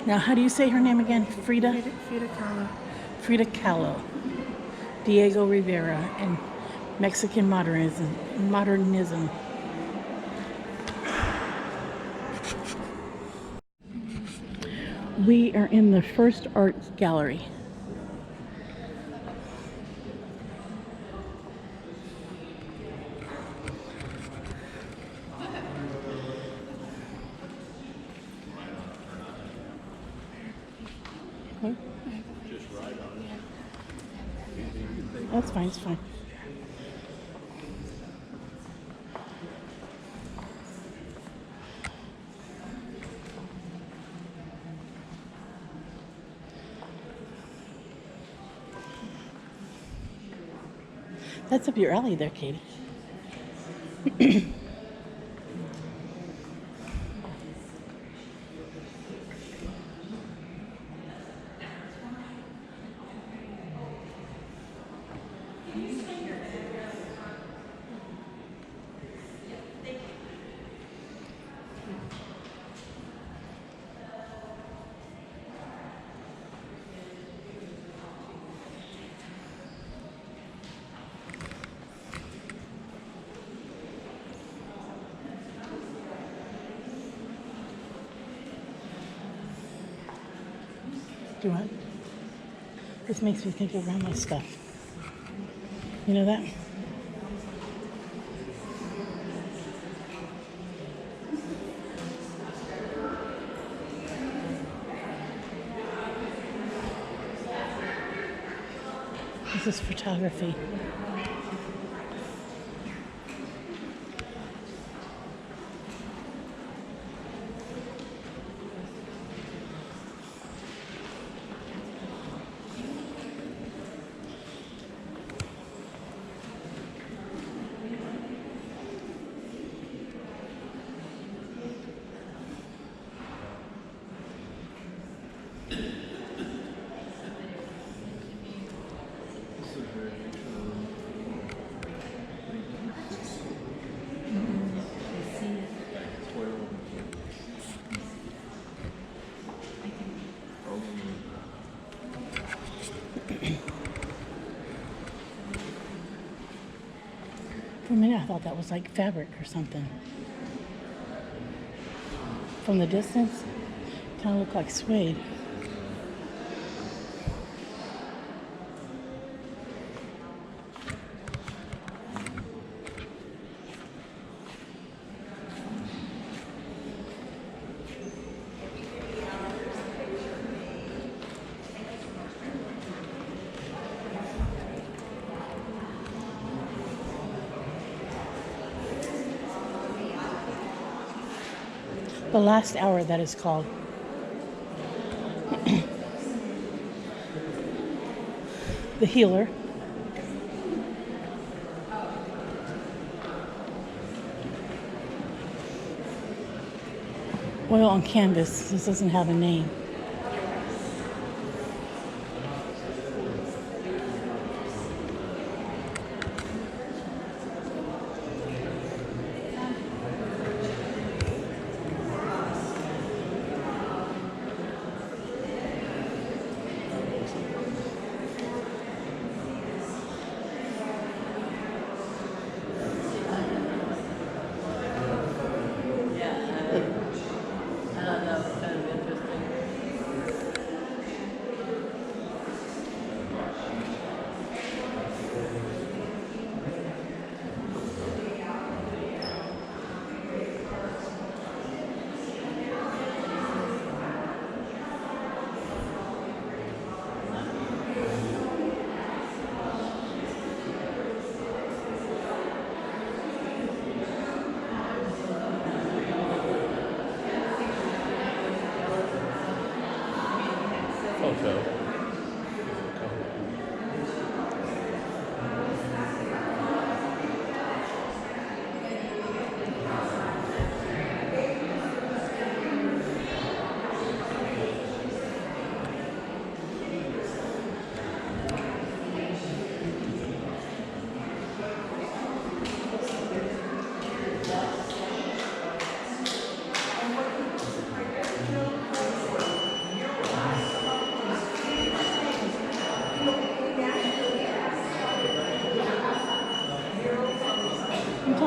Now, how do you say her name again? Frida? Frida Kahlo. Frida Kahlo. Diego Rivera and Mexican modernism. We are in the first art gallery. Okay. That's fine, it's fine. That's up your alley there, Katie. Do you want? This makes me think of grandma's stuff. You know that? This is photography. For a minute, I thought that was like fabric or something. From the distance, kind of looked like suede. The last hour, that is called. The healer. Oil on canvas. This doesn't have a name. I thought that was kind of interesting.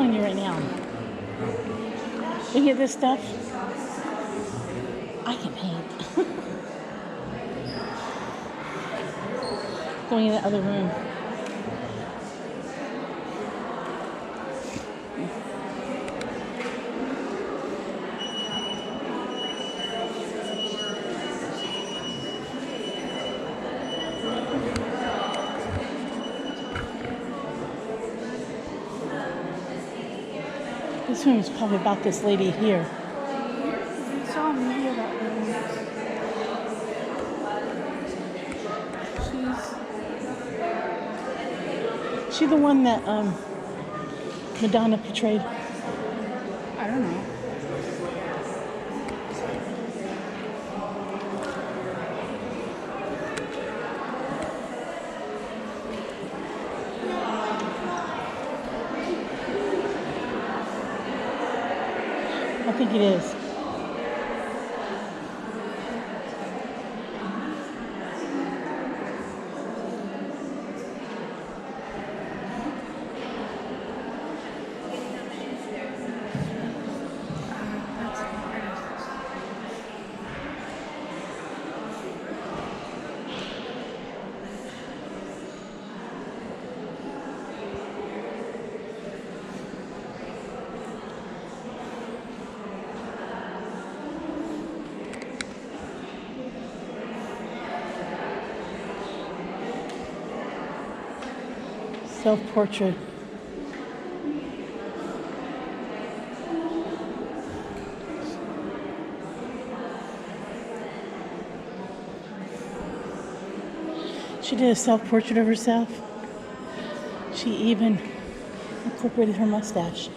telling you right now. Look at this stuff. I can paint. Going in the other room. This room is probably about this lady here. I saw a movie about her. She the one that Madonna portrayed. I don't know. I think it is. Self-portrait. She did a self-portrait of herself. She even incorporated her mustache.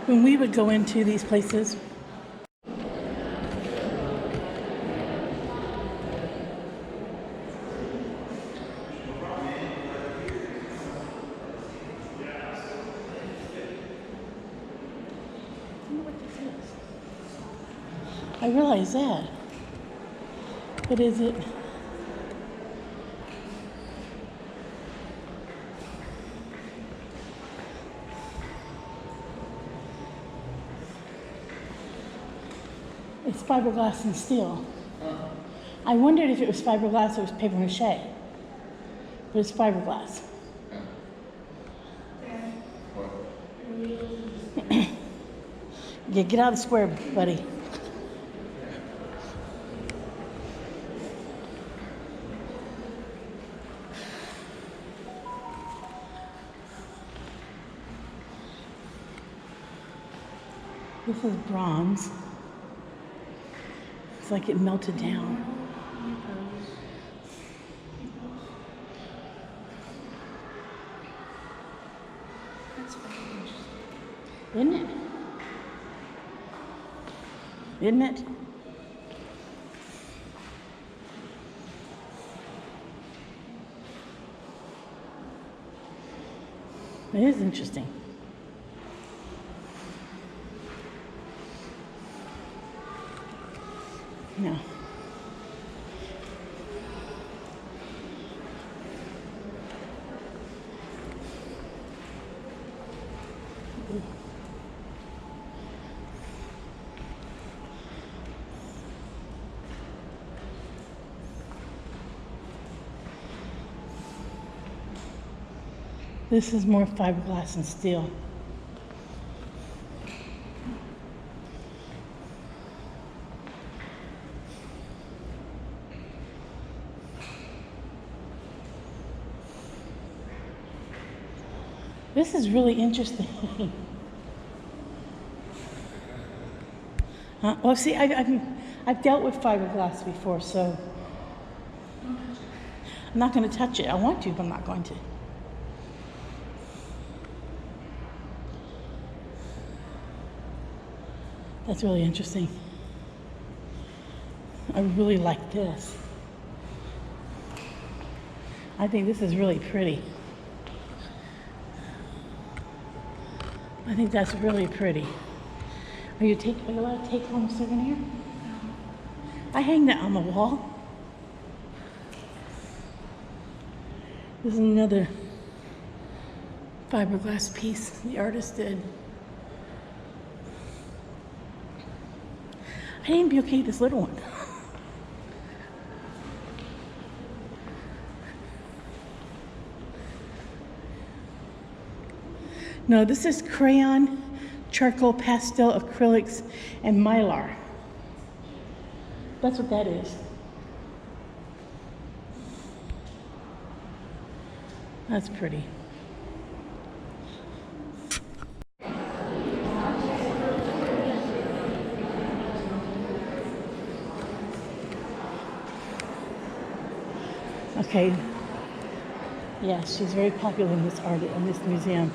When we would go into these places, I realize that. But is it? It's fiberglass and steel. I wondered if it was fiberglass or it was paper mache. But it's fiberglass. Yeah, get out of the square, buddy. This is bronze. It's like it melted down. Isn't it? Isn't it? It is interesting. No. This is more fiberglass and steel. This is really interesting. Well, see, I've dealt with fiberglass before, so I'm not going to touch it. I want to, but I'm not going to. That's really interesting. I really like this. I think this is really pretty. I think that's really pretty. Are you allowed to take home a souvenir? I hang that on the wall. This is another fiberglass piece the artist did. I didn't be okay with this little one. No, this is crayon, charcoal, pastel, acrylics, and mylar. That's what that is. That's pretty. Okay. Yeah, she's very popular in this museum.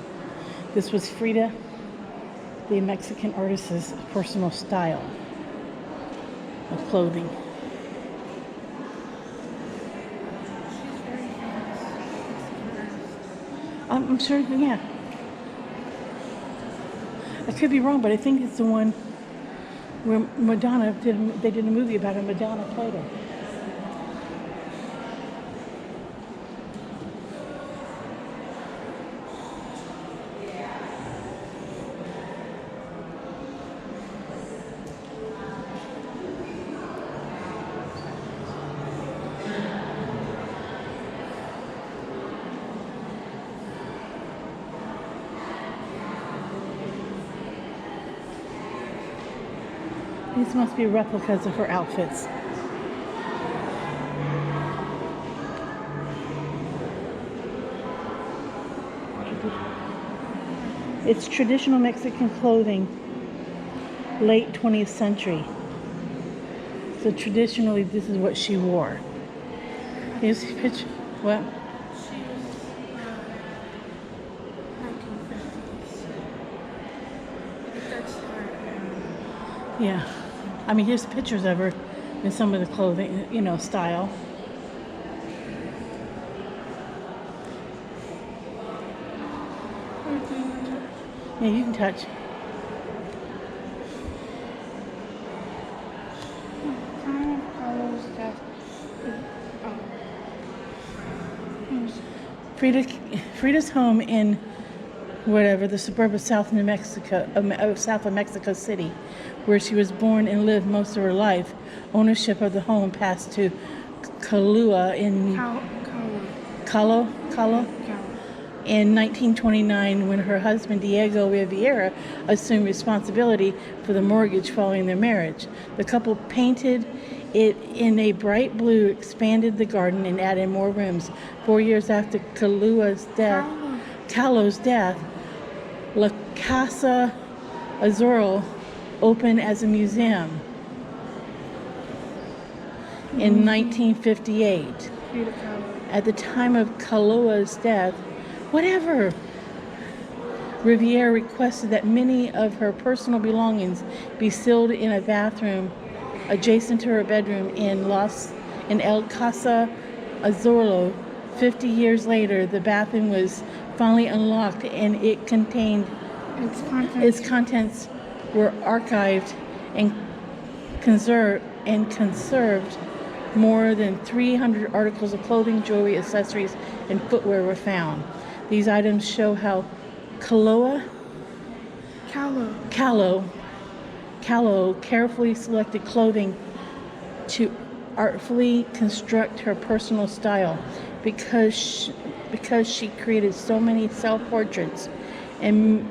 This was Frida, the Mexican artist's personal style of clothing. I'm sure, yeah. I could be wrong, but I think it's the one where they did a movie about her. Madonna played her. These must be replicas of her outfits. It's traditional Mexican clothing, late 20th century. So traditionally, this is what she wore. Here's a picture. What? She was 1950s. I think that's her. Yeah. I mean, here's pictures of her in some of the clothing, style. Yeah, you can touch. Time of Carlos death. Frida's home in the suburb of South of Mexico City, where she was born and lived most of her life. Ownership of the home passed to Kalua in 1929, when her husband Diego Rivera assumed responsibility for the mortgage following their marriage. The couple painted it in a bright blue, expanded the garden, and added more rooms. 4 years after Kahlo's death, La Casa Azul opened as a museum in 1958. At the time of Kahlo's death, whatever. Riviere requested that many of her personal belongings be sealed in a bathroom adjacent to her bedroom in El Casa Azorlo. 50 years later, the bathroom was finally unlocked and it contained its contents were archived and conserved. More than 300 articles of clothing, jewelry, accessories, and footwear were found. These items show how Callow carefully selected clothing to artfully construct her personal style because she created so many self-portraits, and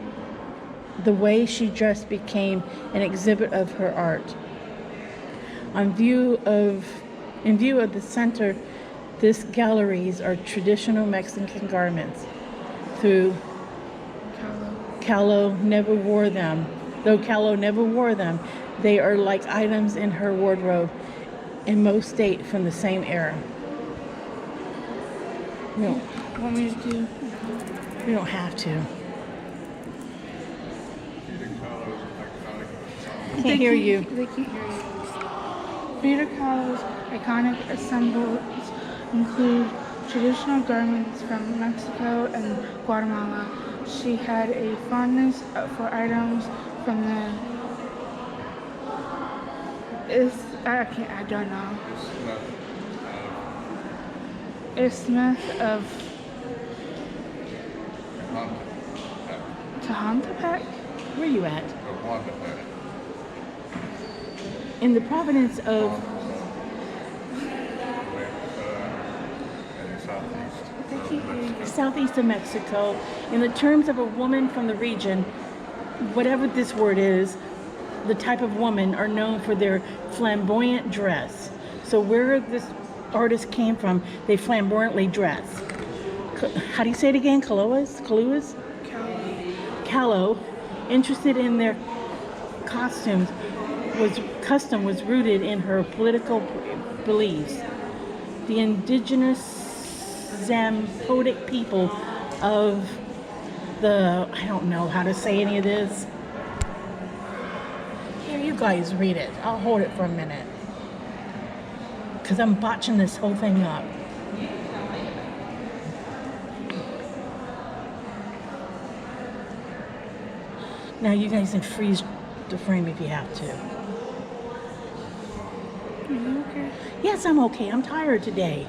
the way she dressed became an exhibit of her art. In view of the center, this galleries are traditional Mexican garments. Though Callow never wore them, they are like items in her wardrobe, and most date from the same era. No, Want me to do? we don't have to. Can't hear you. They can't hear you. Frida Kahlo's iconic ensembles include traditional garments from Mexico and Guatemala. She had a fondness for items from the I don't know. Isthmus of Tehuantepec? Where are you at? In the province of southeast of Mexico. In the terms of a woman from the region, whatever this word is, the type of woman are known for their flamboyant dress. So where this artist came from, they flamboyantly dress. How do you say it again? Kaluas? Callow, interested in their custom was rooted in her political beliefs. The indigenous Zampotic people of I don't know how to say any of this. Here, you guys read it. I'll hold it for a minute, because I'm botching this whole thing up. Now you guys can freeze the frame if you have to. Are you okay? Yes, I'm okay. I'm tired today.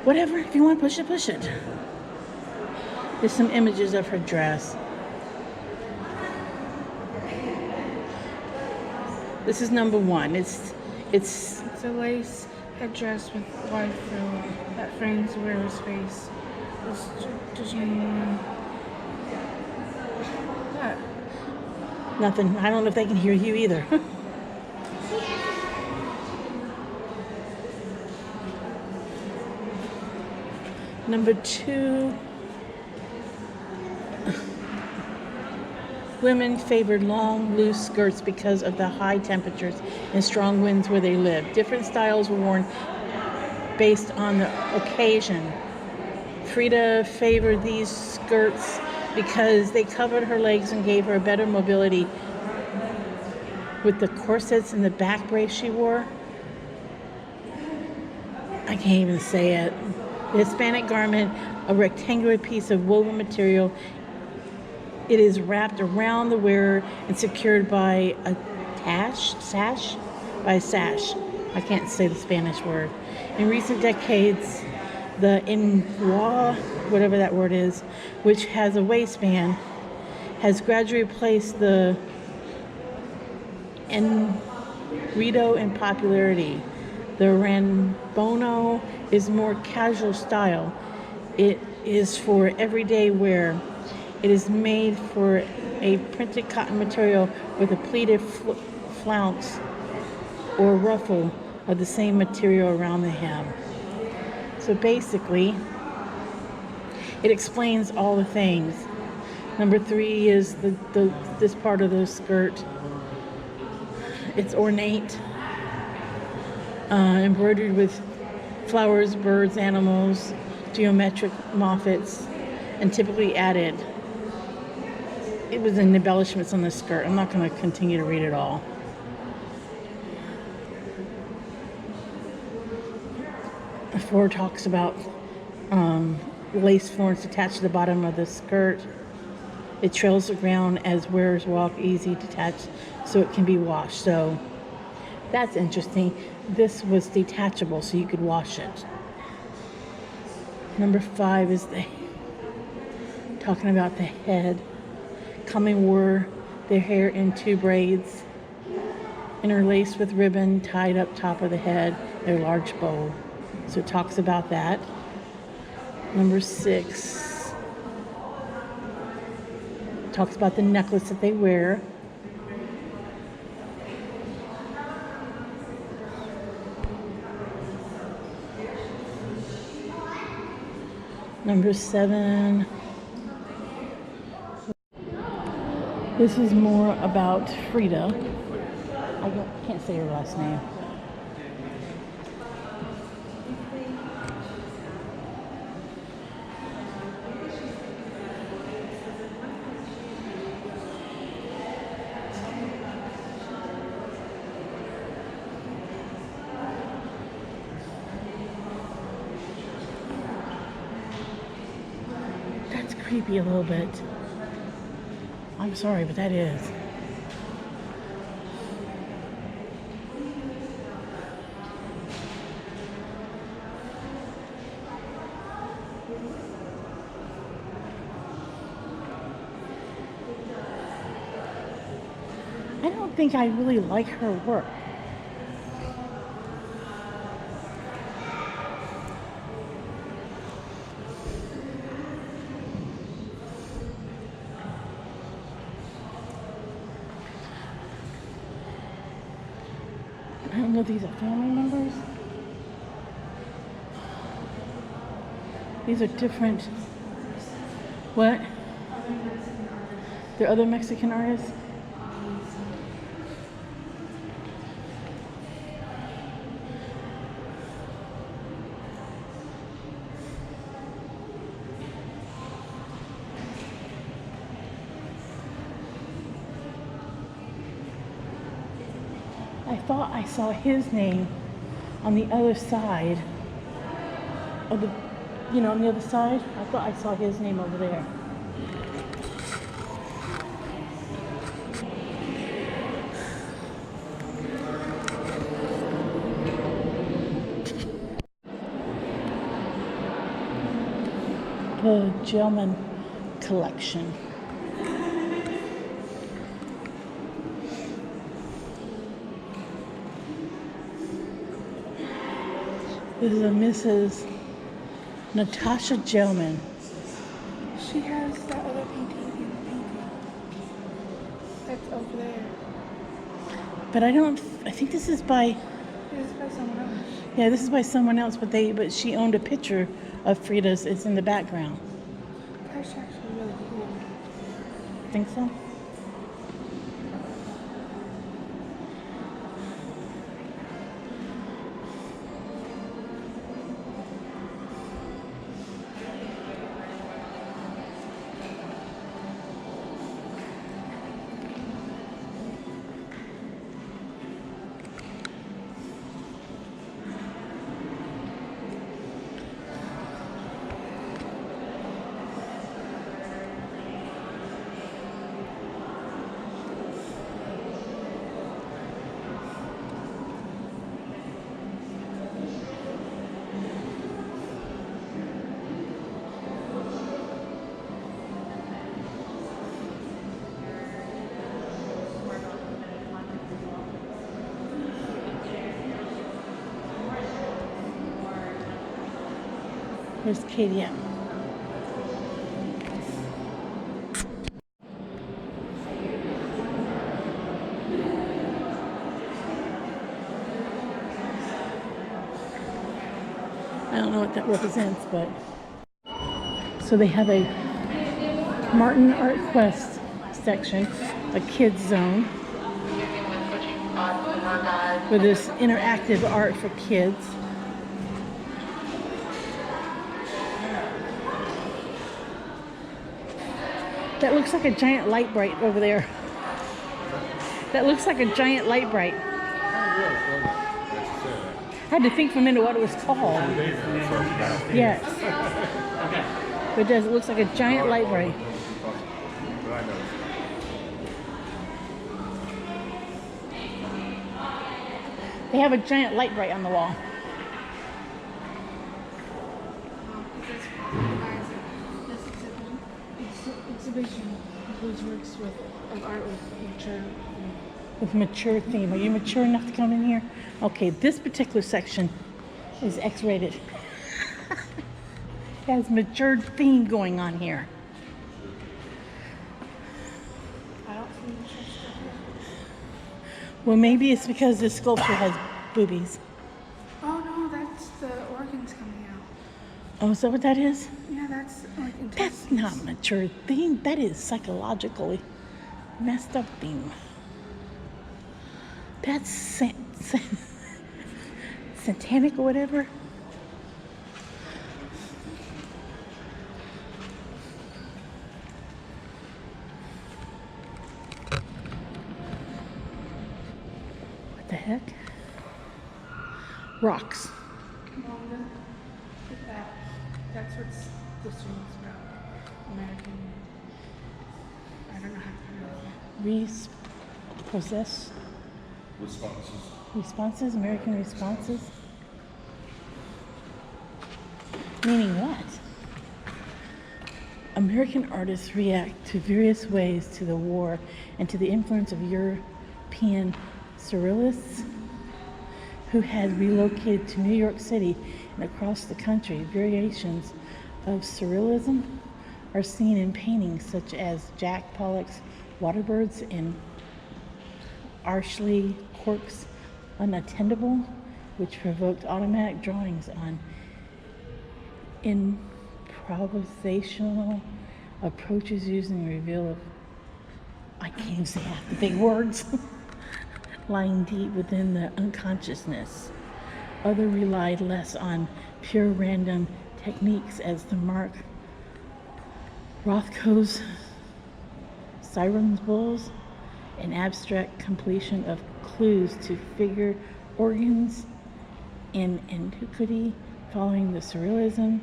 Whatever, if you want to push it, push it. There's some images of her dress. This is number one. It's a lace headdress with wide frill that frames the wearer's face. It's traditional. nothing. I don't know if they can hear you either. Number 2, women favored long, loose skirts because of the high temperatures and strong winds where they lived. Different styles were worn based on the occasion. Frida favored these skirts because they covered her legs and gave her better mobility. With the corsets and the back brace she wore, I can't even say it. The Hispanic garment, a rectangular piece of woven material. It is wrapped around the wearer and secured by a sash. I can't say the Spanish word. In recent decades, the enroy, whatever that word is, which has a waistband, has gradually replaced the enredo in popularity. The rambono is more casual style. It is for everyday wear. It is made for a printed cotton material with a pleated flounce or ruffle of the same material around the hem. So basically, it explains all the things. Number 3 is this part of the skirt. It's ornate. embroidered with flowers, birds, animals, geometric motifs, and typically added. It was an embellishments on the skirt. I'm not going to continue to read it all. Four talks about lace florins attached to the bottom of the skirt. It trails the ground as wearers walk, easy to detach so it can be washed. So that's interesting. This was detachable so you could wash it. Number 5 is talking about the head. Common wore their hair in 2 braids, interlaced with ribbon tied up top of the head, their large bow. So it talks about that. Number 6 talks about the necklace that they wear. Number 7. This is more about Frida. I can't say her last name. That's creepy a little bit. I'm sorry, but that is. I don't think I really like her work. I don't know if these are family members. These are different. What? They're other Mexican artists? I thought I saw his name on the other side of the, on the other side. I thought I saw his name over there. The Gelman collection. This is a Mrs. Natasha Gelman. She has that other painting that's over there. But I think this is by, This is by someone else. yeah, this is by someone else, but she owned a picture of Frida's. It's in the background. That's actually really cool. Think so? Where's Katie at? I don't know what that represents, but so they have a Martin Art Quest section, a kids zone. with this interactive art for kids. That looks like a giant light bright over there. That looks like a giant light bright. I had to think for a minute what it was called. Yes. But it does. It looks like a giant light bright. They have a giant light bright on the wall. This exhibition includes works of art With mature theme. Are you mature enough to come in here? Okay, this particular section is X-rated. It has mature theme going on here. I don't see mature stuff here. Well, maybe it's because this sculpture has boobies. Oh no, that's the organs coming out. Oh, is that what that is? Yeah, that's like That's intestines. not mature theme. That is psychologically messed up theme. That's satanic or whatever. What the heck? Rocks. Well, look at that. That's what this one's about. American. I don't know how to pronounce it. Possess. Responses. American responses. Meaning what? American artists react to various ways to the war and to the influence of European surrealists who had relocated to New York City and across the country. Variations of surrealism are seen in paintings such as Jack Pollock's Waterbirds and Ashley Cork's Unattendable, which provoked automatic drawings on improvisational approaches using the reveal of, I can't even say half the big words, lying deep within the unconsciousness. Others relied less on pure random techniques as the Mark Rothko's Sirens Bulls, an abstract completion of clues to figure organs in antiquity following the surrealism.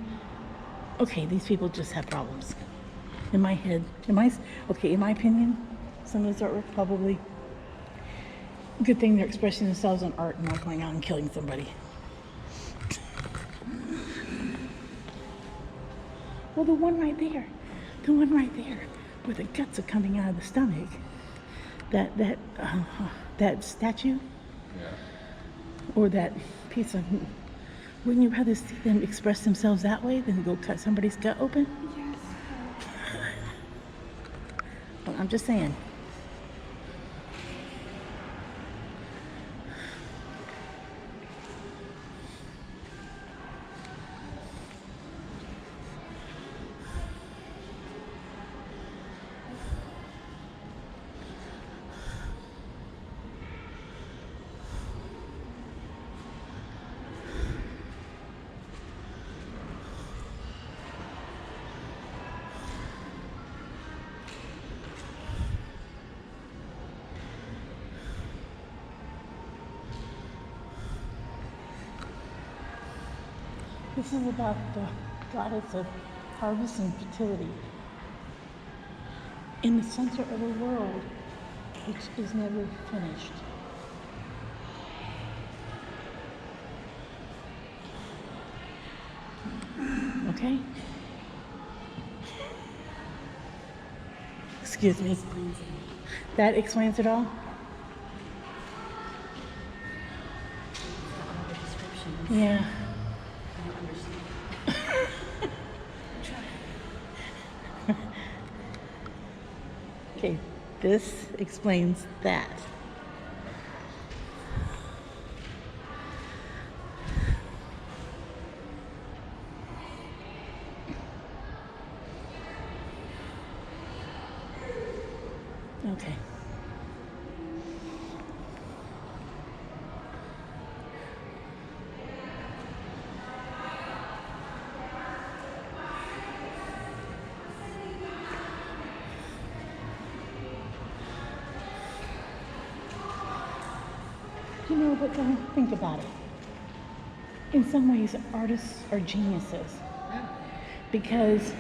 Okay, these people just have problems. In my head, in my opinion, some of this artwork probably good thing they're expressing themselves in art and not going out and killing somebody. Well, the one right there, where the guts are coming out of the stomach, that statue, or that piece of, wouldn't you rather see them express themselves that way than go cut somebody's gut open? Yes. Well, I'm just saying. This is about the goddess of harvest and fertility in the center of a world which is never finished. Okay? Excuse me. That explains it all? Yeah. Okay, this explains that. Okay. You know, but think about it. In some ways, artists are geniuses. Because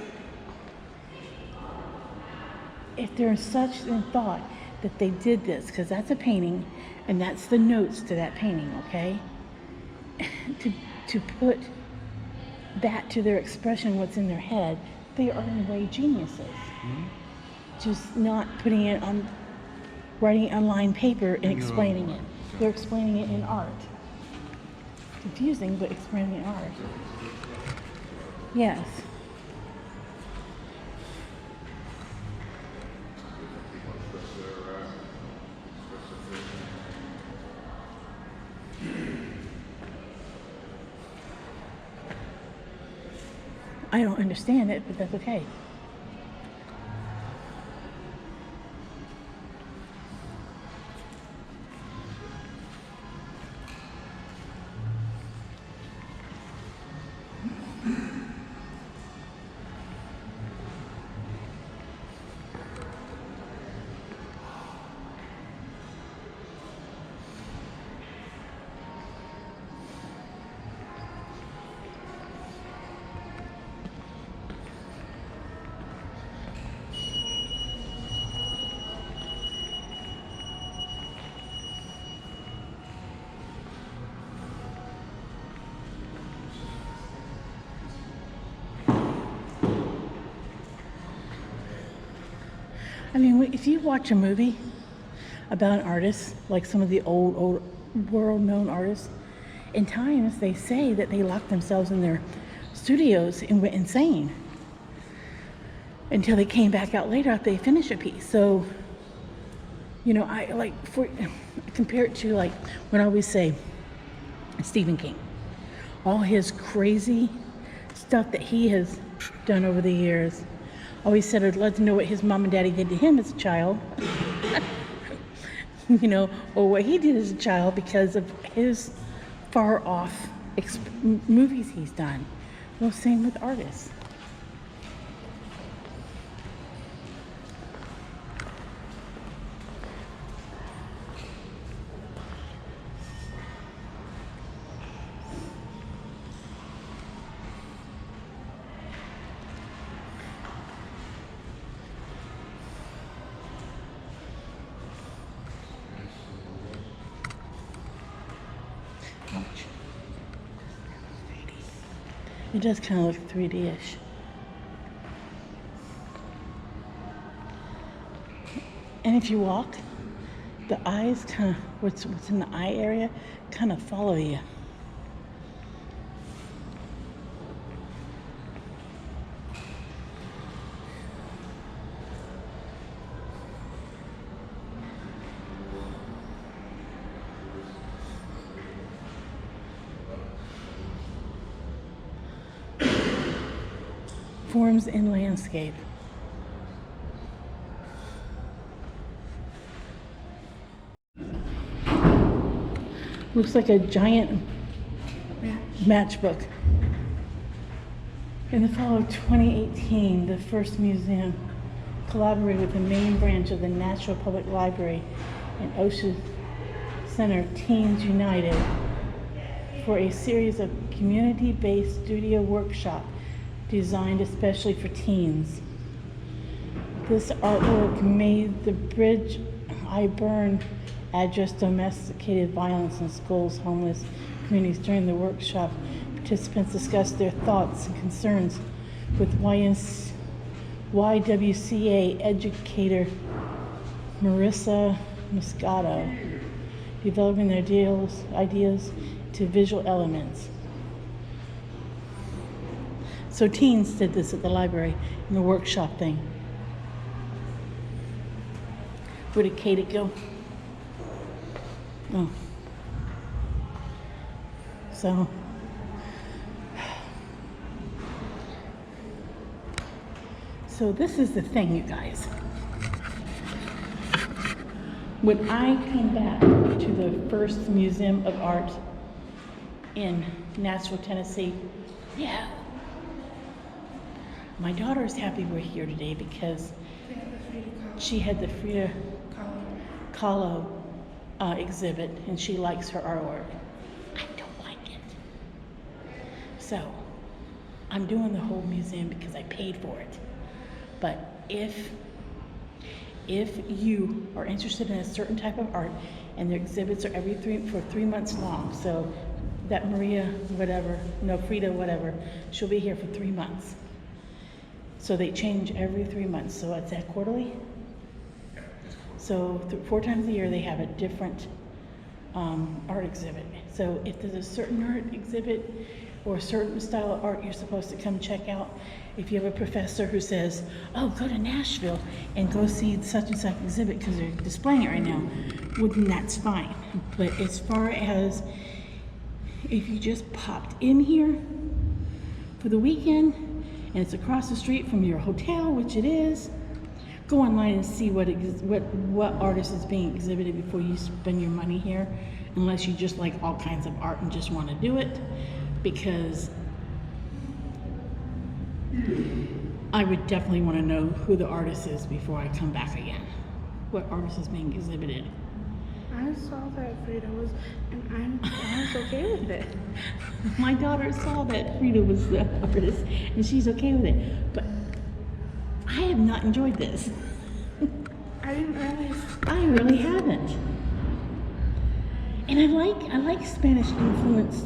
if there's such a thought that they did this, because that's a painting, and that's the notes to that painting, okay? to put that to their expression, what's in their head, they are in a way geniuses. Mm-hmm. Just not putting it on, writing it on lined paper and explaining it. They're explaining it in art. Confusing, but explaining it in art. Yes. I don't understand it, but that's okay. I mean, if you watch a movie about an artist, like some of the old world-known artists, in times they say that they locked themselves in their studios and went insane until they came back out later after they finished a piece. So, you know, I compare it to like when I always say Stephen King, all his crazy stuff that he has done over the years. Always said I'd love to know what his mom and daddy did to him as a child, you know, or what he did as a child because of his far off movies he's done. Well, same with artists. It does kind of look 3D-ish. And if you walk, the eyes kind of, what's in the eye area, kind of follow you. Forms in landscape. Looks like a giant matchbook. In the fall of 2018, the First Museum collaborated with the main branch of the Nashville Public Library and Ocean Center Teens United for a series of community-based studio workshops designed especially for teens. This artwork made the Bridge I Burn address domesticated violence in schools, homeless communities. During the workshop, participants discussed their thoughts and concerns with YWCA educator Marissa Moscato, developing their ideas to visual elements. So teens did this at the library in the workshop thing. Where did Katie go? Oh. So this is the thing, you guys. When I come back to the First Museum of Art in Nashville, Tennessee, yeah. My daughter is happy we're here today because she had the Frida Kahlo exhibit, and she likes her artwork. I don't like it. So I'm doing the whole museum because I paid for it. But if you are interested in a certain type of art, and their exhibits are for 3 months long, so that Frida, whatever, she'll be here for 3 months. So they change every 3 months. So it's that quarterly. So 4 times a year they have a different art exhibit. So if there's a certain art exhibit or a certain style of art you're supposed to come check out, if you have a professor who says, oh, go to Nashville and go see such and such exhibit because they're displaying it right now, well, then that's fine. But as far as if you just popped in here for the weekend and it's across the street from your hotel, which it is, go online and see what artist is being exhibited before you spend your money here, unless you just like all kinds of art and just want to do it, because I would definitely want to know who the artist is before I come back again. What artist is being exhibited? I saw that Frida was, and I was okay with it. My daughter saw that Frida was the artist, and she's okay with it. But I have not enjoyed this. I didn't realize. I really haven't. And I like Spanish influence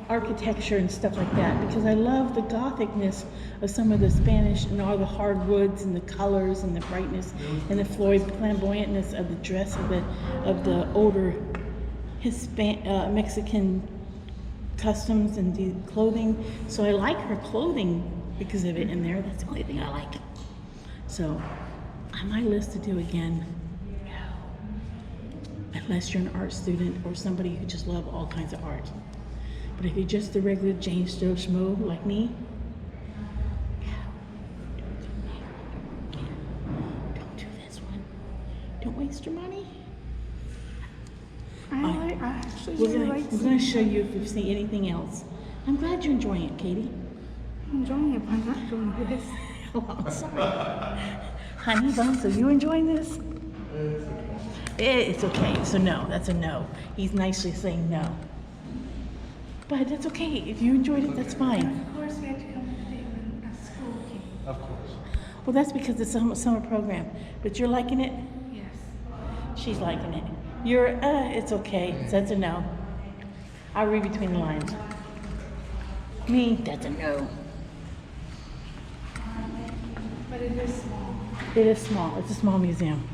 architecture and stuff like that, because I love the gothicness of some of the Spanish and all the hardwoods and the colors and the brightness and the flamboyantness of the dress of the older Mexican customs and the clothing. So I like her clothing exhibit in there. That's the only thing I like. So on my list to do again, no. Unless you're an art student or somebody who just loves all kinds of art. But if you're just the regular Jane Joe Schmo like me, don't do this one. Don't waste your money. I actually We're really like gonna show you if you see anything else. I'm glad you're enjoying it, Katie. I'm enjoying it, but I'm not doing this. Oh, I'm sorry. Honey bun, so you enjoying this? It's okay. So no, that's a no. He's nicely saying no. But that's okay. If you enjoyed it, that's fine. Of course, we had to come today when at school came. Of course. Well, that's because it's a summer program. But you're liking it? Yes. She's liking it. It's okay. So that's a no. I'll read between the lines. Me, that's a no. But it is small. It is small. It's a small museum.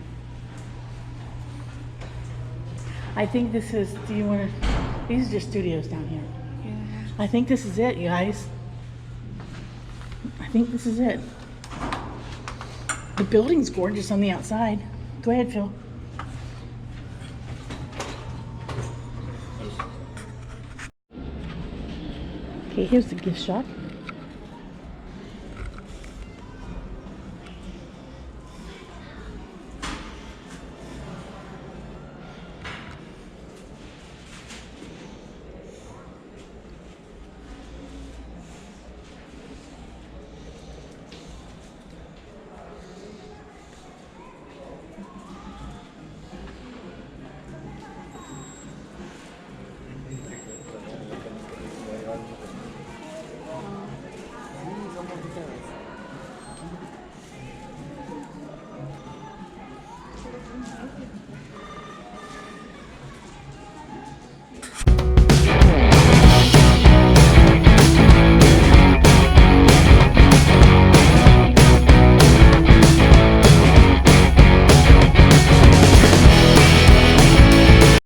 I think this is, these are just studios down here. Yeah. I think this is it, you guys. I think this is it. The building's gorgeous on the outside. Go ahead, Phil. Okay, here's the gift shop.